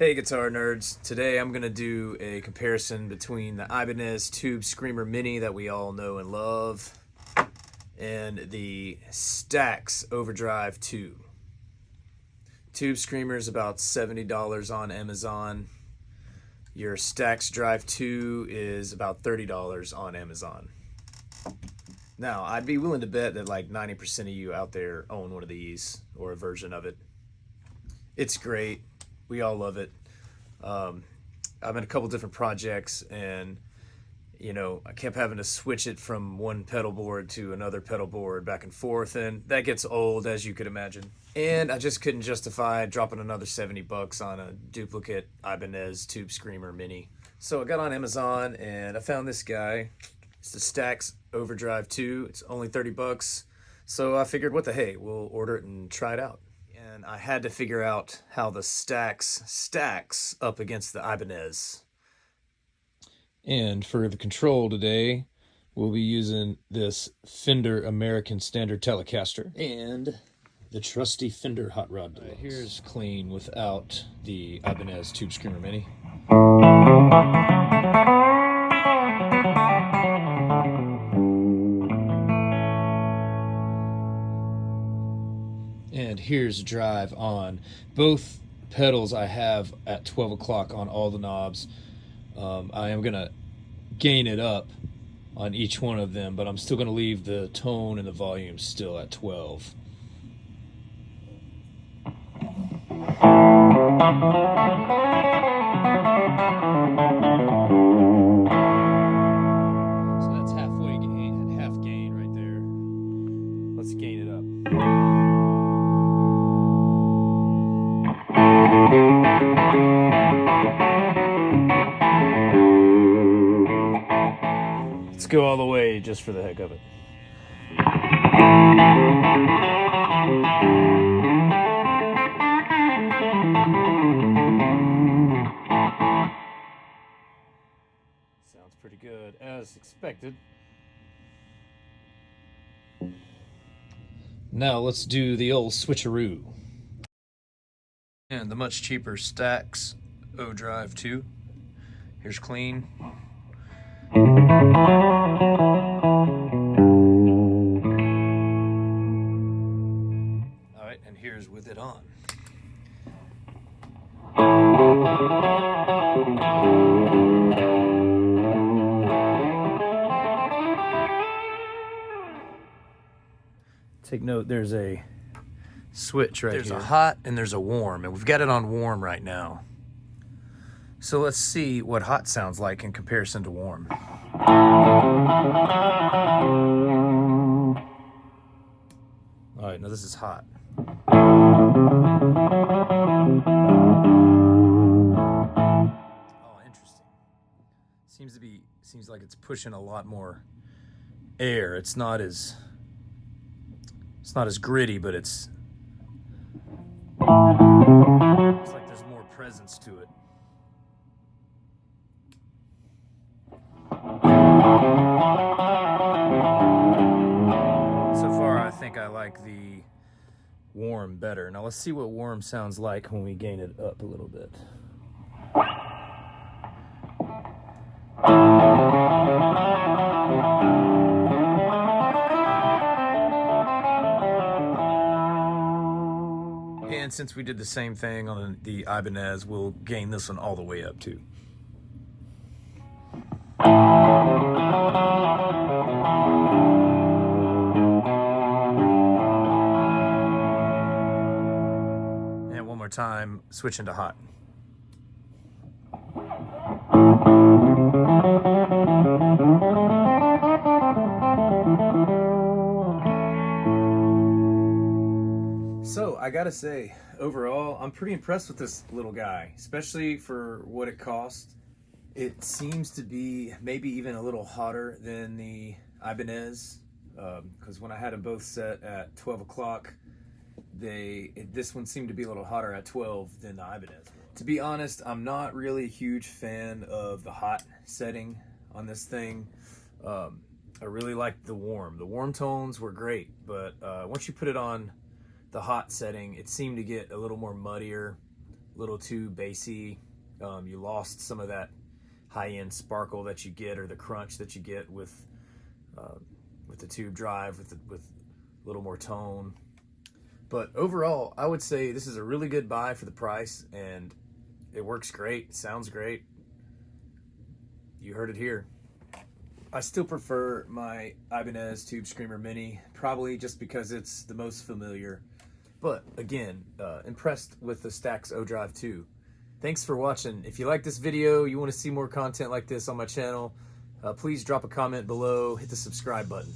Hey guitar nerds, today I'm going to do a comparison between the Ibanez Tube Screamer Mini that we all know and love and the Stax Overdrive 2. Tube Screamer is about $70 on Amazon. Your Stax Drive 2 is about $30 on Amazon. Now, I'd be willing to bet that like 90% of you out there own one of these or a version of it. It's great. We all love it. I'm in a couple different projects, and I kept having to switch it from one pedal board to another pedal board back and forth, and that gets old, as you could imagine. And I just couldn't justify dropping another $70 on a duplicate Ibanez Tube Screamer Mini. So I got on Amazon and I found this guy. It's the Stax Overdrive 2. It's only $30. So I figured, what the hey, we'll order it and try it out. And I had to figure out how the Stax stacks up against the Ibanez. And for the control today, we'll be using this Fender American Standard Telecaster and the trusty Fender Hot Rod Deluxe. Here's clean without the Ibanez Tube Screamer Mini. And here's drive on. Both pedals I have at 12 o'clock on all the knobs. I am going to gain it up on each one of them, but I'm still going to leave the tone and the volume still at 12. So that's halfway gain, half gain right there. Let's gain it up. Let's go all the way just for the heck of it. Sounds pretty good, as expected. Now let's do the old switcheroo. And the much cheaper Stax Overdrive 2. Here's clean. Alright, and here's with it on. Take note, there's a switch right here. There's a hot and there's a warm, and we've got it on warm right now. So let's see what hot sounds like in comparison to warm. All right, now this is hot. Oh, interesting. Seems like it's pushing a lot more air. It's not as gritty, but it's like there's more presence to it. So far, I think I like the warm better. Now let's see what warm sounds like when we gain it up a little bit. And since we did the same thing on the Ibanez, we'll gain this one all the way up too. And one more time, switching to hot. So I gotta say, overall, I'm pretty impressed with this little guy, especially for what it cost. It seems to be maybe even a little hotter than the Ibanez, because when I had them both set at 12 o'clock, this one seemed to be a little hotter at 12 than the Ibanez. To be honest, I'm not really a huge fan of the hot setting on this thing. I really liked the warm. The warm tones were great, but once you put it on the hot setting, it seemed to get a little more muddier. little too bassy. You lost some of that high-end sparkle that you get, or the crunch that you get with the tube drive, with a little more tone. But overall, I would say this is a really good buy for the price, and it works great. It sounds great. You heard it here. I still prefer my Ibanez Tube Screamer Mini, probably just because it's the most familiar. But again, impressed with the Stax OD2 2. Thanks for watching. If you like this video, you want to see more content like this on my channel, please drop a comment below, hit the subscribe button.